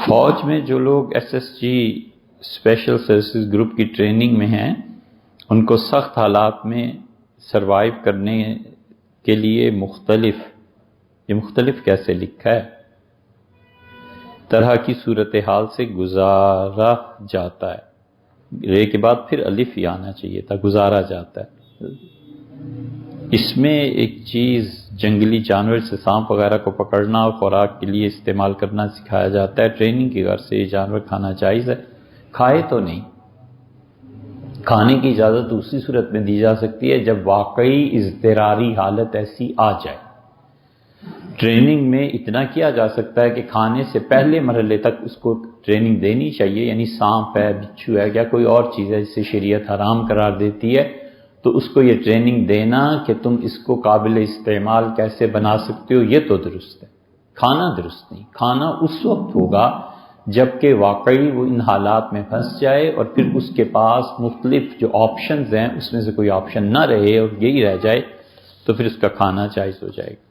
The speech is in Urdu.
فوج میں جو لوگ S S G special services group کی ٹریننگ میں ہیں، ان کو سخت حالات میں سروائیو کرنے کے لیے مختلف کیسے لکھا ہے، طرح کی صورتحال سے گزارا جاتا ہے۔ رے کے بعد پھر الف ہی آنا چاہیے تھا، گزارا جاتا ہے۔ اس میں ایک چیز جنگلی جانور سے سانپ وغیرہ کو پکڑنا اور خوراک کے لیے استعمال کرنا سکھایا جاتا ہے۔ ٹریننگ کی غرض سے یہ جانور کھانا جائز ہے، کھائے تو نہیں۔ کھانے کی اجازت دوسری صورت میں دی جا سکتی ہے جب واقعی اضطراری حالت ایسی آ جائے۔ ٹریننگ میں اتنا کیا جا سکتا ہے کہ کھانے سے پہلے مرحلے تک اس کو ٹریننگ دینی چاہیے، یعنی سانپ ہے، بچھو ہے یا کوئی اور چیز ہے جسے شریعت حرام قرار دیتی ہے، تو اس کو یہ ٹریننگ دینا کہ تم اس کو قابل استعمال کیسے بنا سکتے ہو، یہ تو درست ہے۔ کھانا درست نہیں، کھانا اس وقت ہوگا جب کہ واقعی وہ ان حالات میں پھنس جائے اور پھر اس کے پاس مختلف جو آپشنز ہیں اس میں سے کوئی آپشن نہ رہے اور یہی رہ جائے، تو پھر اس کا کھانا جائز ہو جائے گا۔